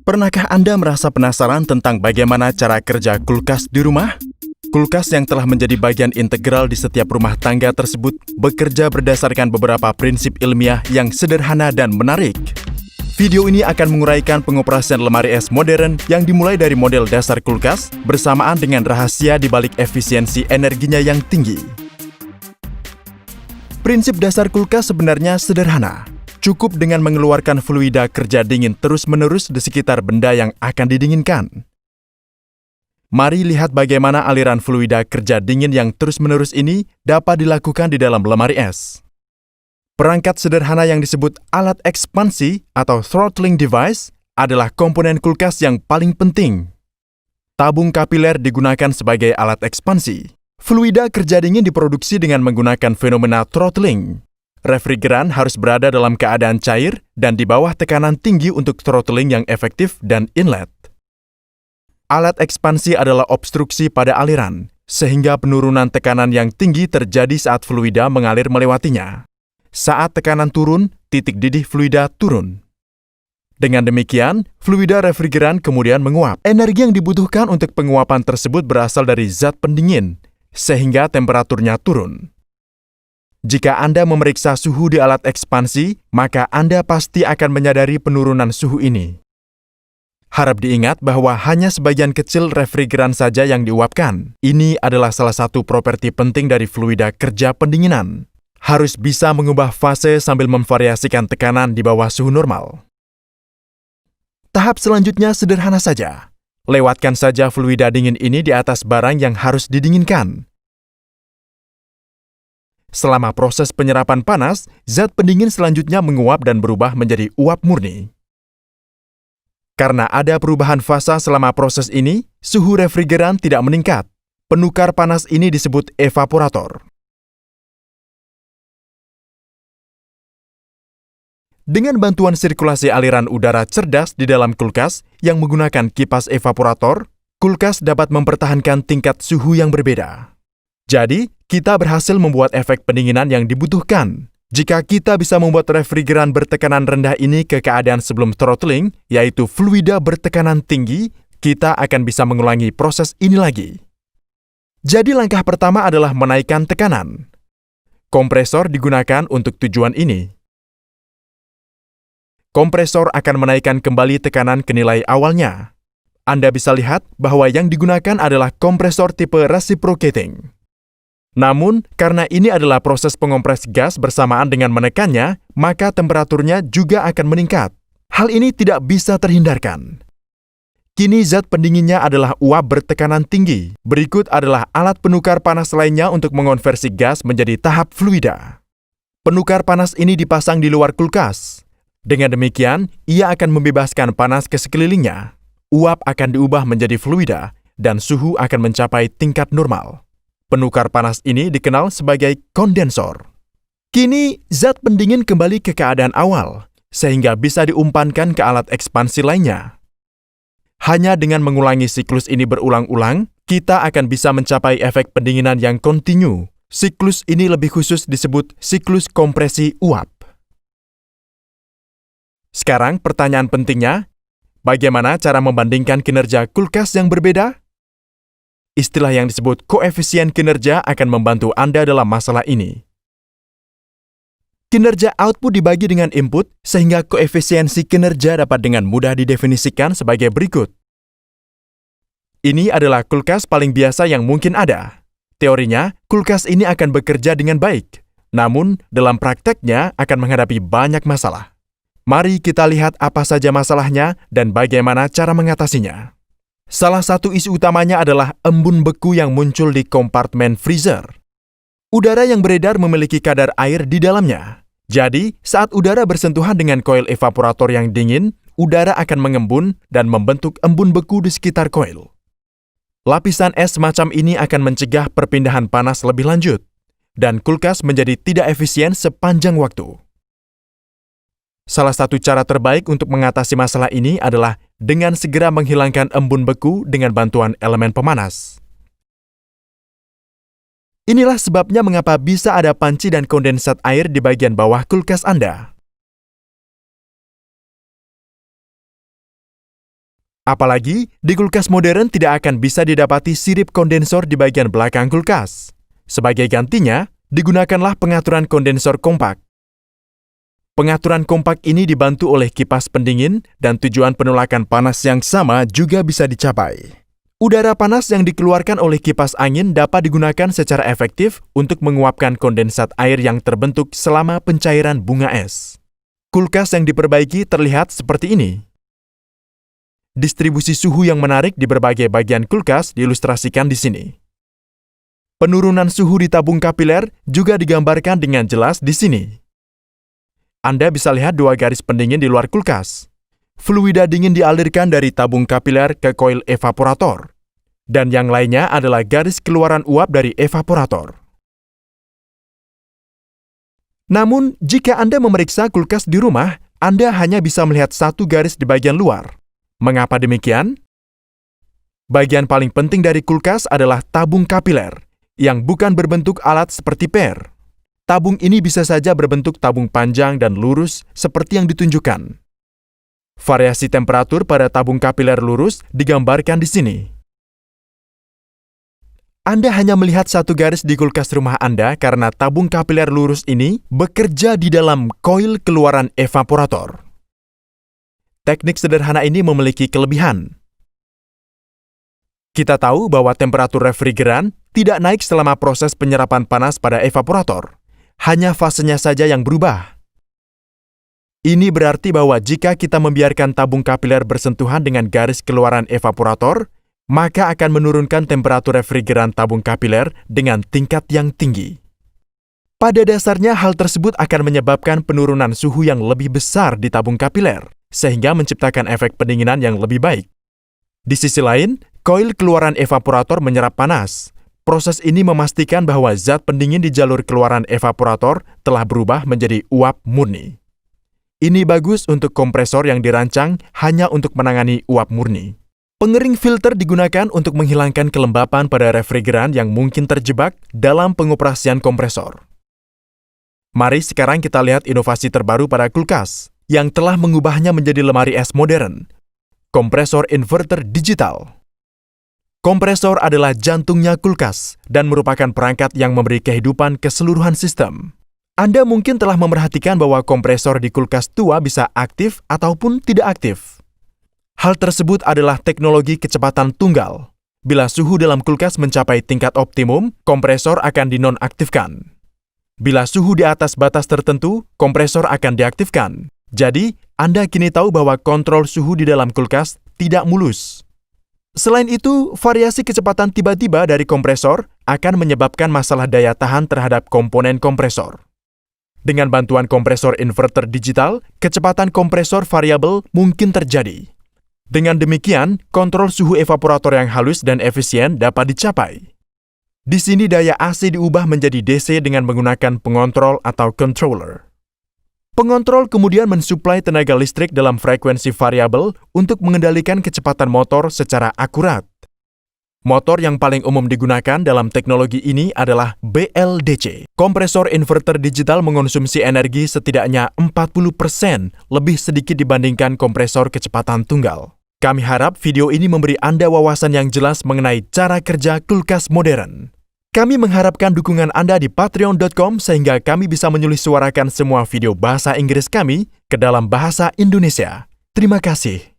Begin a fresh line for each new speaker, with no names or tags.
Pernahkah Anda merasa penasaran tentang bagaimana cara kerja kulkas di rumah? Kulkas yang telah menjadi bagian integral di setiap rumah tangga tersebut bekerja berdasarkan beberapa prinsip ilmiah yang sederhana dan menarik. Video ini akan menguraikan pengoperasian lemari es modern yang dimulai dari model dasar kulkas bersamaan dengan rahasia di balik efisiensi energinya yang tinggi. Prinsip dasar kulkas sebenarnya sederhana. Cukup dengan mengeluarkan fluida kerja dingin terus-menerus di sekitar benda yang akan didinginkan. Mari lihat bagaimana aliran fluida kerja dingin yang terus-menerus ini dapat dilakukan di dalam lemari es. Perangkat sederhana yang disebut alat ekspansi atau throttling device adalah komponen kulkas yang paling penting. Tabung kapiler digunakan sebagai alat ekspansi. Fluida kerja dingin diproduksi dengan menggunakan fenomena throttling. Refrigeran harus berada dalam keadaan cair dan di bawah tekanan tinggi untuk throttling yang efektif dan inlet. Alat ekspansi adalah obstruksi pada aliran, sehingga penurunan tekanan yang tinggi terjadi saat fluida mengalir melewatinya. Saat tekanan turun, titik didih fluida turun. Dengan demikian, fluida refrigeran kemudian menguap. Energi yang dibutuhkan untuk penguapan tersebut berasal dari zat pendingin, sehingga temperaturnya turun. Jika Anda memeriksa suhu di alat ekspansi, maka Anda pasti akan menyadari penurunan suhu ini. Harap diingat bahwa hanya sebagian kecil refrigeran saja yang diuapkan. Ini adalah salah satu properti penting dari fluida kerja pendinginan. Harus bisa mengubah fase sambil memvariasikan tekanan di bawah suhu normal. Tahap selanjutnya sederhana saja. Lewatkan saja fluida dingin ini di atas barang yang harus didinginkan. Selama proses penyerapan panas, zat pendingin selanjutnya menguap dan berubah menjadi uap murni. Karena ada perubahan fasa selama proses ini, suhu refrigeran tidak meningkat. Penukar panas ini disebut evaporator. Dengan bantuan sirkulasi aliran udara cerdas di dalam kulkas yang menggunakan kipas evaporator, kulkas dapat mempertahankan tingkat suhu yang berbeda. Jadi, kita berhasil membuat efek pendinginan yang dibutuhkan. Jika kita bisa membuat refrigeran bertekanan rendah ini ke keadaan sebelum throttling, yaitu fluida bertekanan tinggi, kita akan bisa mengulangi proses ini lagi. Jadi langkah pertama adalah menaikkan tekanan. Kompresor digunakan untuk tujuan ini. Kompresor akan menaikkan kembali tekanan ke nilai awalnya. Anda bisa lihat bahwa yang digunakan adalah kompresor tipe reciprocating. Namun, karena ini adalah proses pengompres gas bersamaan dengan menekannya, maka temperaturnya juga akan meningkat. Hal ini tidak bisa terhindarkan. Kini zat pendinginnya adalah uap bertekanan tinggi. Berikut adalah alat penukar panas lainnya untuk mengonversi gas menjadi tahap fluida. Penukar panas ini dipasang di luar kulkas. Dengan demikian, ia akan membebaskan panas ke sekelilingnya. Uap akan diubah menjadi fluida, dan suhu akan mencapai tingkat normal. Penukar panas ini dikenal sebagai kondensor. Kini, zat pendingin kembali ke keadaan awal, sehingga bisa diumpankan ke alat ekspansi lainnya. Hanya dengan mengulangi siklus ini berulang-ulang, kita akan bisa mencapai efek pendinginan yang kontinu. Siklus ini lebih khusus disebut siklus kompresi uap. Sekarang pertanyaan pentingnya, bagaimana cara membandingkan kinerja kulkas yang berbeda? Istilah yang disebut koefisien kinerja akan membantu Anda dalam masalah ini. Kinerja output dibagi dengan input, sehingga koefisiensi kinerja dapat dengan mudah didefinisikan sebagai berikut. Ini adalah kulkas paling biasa yang mungkin ada. Teorinya, kulkas ini akan bekerja dengan baik. Namun, dalam prakteknya akan menghadapi banyak masalah. Mari kita lihat apa saja masalahnya dan bagaimana cara mengatasinya. Salah satu isu utamanya adalah embun beku yang muncul di kompartemen freezer. Udara yang beredar memiliki kadar air di dalamnya. Jadi, saat udara bersentuhan dengan koil evaporator yang dingin, udara akan mengembun dan membentuk embun beku di sekitar koil. Lapisan es semacam ini akan mencegah perpindahan panas lebih lanjut, dan kulkas menjadi tidak efisien sepanjang waktu. Salah satu cara terbaik untuk mengatasi masalah ini adalah dengan segera menghilangkan embun beku dengan bantuan elemen pemanas. Inilah sebabnya mengapa bisa ada panci dan kondensat air di bagian bawah kulkas Anda. Apalagi, di kulkas modern tidak akan bisa didapati sirip kondensor di bagian belakang kulkas. Sebagai gantinya, digunakanlah pengaturan kondensor kompak. Pengaturan kompak ini dibantu oleh kipas pendingin dan tujuan penolakan panas yang sama juga bisa dicapai. Udara panas yang dikeluarkan oleh kipas angin dapat digunakan secara efektif untuk menguapkan kondensat air yang terbentuk selama pencairan bunga es. Kulkas yang diperbaiki terlihat seperti ini. Distribusi suhu yang menarik di berbagai bagian kulkas diilustrasikan di sini. Penurunan suhu di tabung kapiler juga digambarkan dengan jelas di sini. Anda bisa lihat dua garis pendingin di luar kulkas. Fluida dingin dialirkan dari tabung kapiler ke koil evaporator. Dan yang lainnya adalah garis keluaran uap dari evaporator. Namun, jika Anda memeriksa kulkas di rumah, Anda hanya bisa melihat satu garis di bagian luar. Mengapa demikian? Bagian paling penting dari kulkas adalah tabung kapiler, yang bukan berbentuk alat seperti per. Tabung ini bisa saja berbentuk tabung panjang dan lurus seperti yang ditunjukkan. Variasi temperatur pada tabung kapiler lurus digambarkan di sini. Anda hanya melihat satu garis di kulkas rumah Anda karena tabung kapiler lurus ini bekerja di dalam koil keluaran evaporator. Teknik sederhana ini memiliki kelebihan. Kita tahu bahwa temperatur refrigeran tidak naik selama proses penyerapan panas pada evaporator. Hanya fasenya saja yang berubah. Ini berarti bahwa jika kita membiarkan tabung kapiler bersentuhan dengan garis keluaran evaporator, maka akan menurunkan temperatur refrigeran tabung kapiler dengan tingkat yang tinggi. Pada dasarnya hal tersebut akan menyebabkan penurunan suhu yang lebih besar di tabung kapiler, sehingga menciptakan efek pendinginan yang lebih baik. Di sisi lain, koil keluaran evaporator menyerap panas. Proses ini memastikan bahwa zat pendingin di jalur keluaran evaporator telah berubah menjadi uap murni. Ini bagus untuk kompresor yang dirancang hanya untuk menangani uap murni. Pengering filter digunakan untuk menghilangkan kelembapan pada refrigeran yang mungkin terjebak dalam pengoperasian kompresor. Mari sekarang kita lihat inovasi terbaru pada kulkas, yang telah mengubahnya menjadi lemari es modern, kompresor inverter digital. Kompresor adalah jantungnya kulkas dan merupakan perangkat yang memberi kehidupan keseluruhan sistem. Anda mungkin telah memerhatikan bahwa kompresor di kulkas tua bisa aktif ataupun tidak aktif. Hal tersebut adalah teknologi kecepatan tunggal. Bila suhu dalam kulkas mencapai tingkat optimum, kompresor akan dinonaktifkan. Bila suhu di atas batas tertentu, kompresor akan diaktifkan. Jadi, Anda kini tahu bahwa kontrol suhu di dalam kulkas tidak mulus. Selain itu, variasi kecepatan tiba-tiba dari kompresor akan menyebabkan masalah daya tahan terhadap komponen kompresor. Dengan bantuan kompresor inverter digital, kecepatan kompresor variabel mungkin terjadi. Dengan demikian, kontrol suhu evaporator yang halus dan efisien dapat dicapai. Di sini daya AC diubah menjadi DC dengan menggunakan pengontrol atau controller. Pengontrol kemudian mensuplai tenaga listrik dalam frekuensi variabel untuk mengendalikan kecepatan motor secara akurat. Motor yang paling umum digunakan dalam teknologi ini adalah BLDC. Kompresor inverter digital mengonsumsi energi setidaknya 40% lebih sedikit dibandingkan kompresor kecepatan tunggal. Kami harap video ini memberi Anda wawasan yang jelas mengenai cara kerja kulkas modern. Kami mengharapkan dukungan Anda di patreon.com sehingga kami bisa menyuarakan semua video bahasa Inggris kami ke dalam bahasa Indonesia. Terima kasih.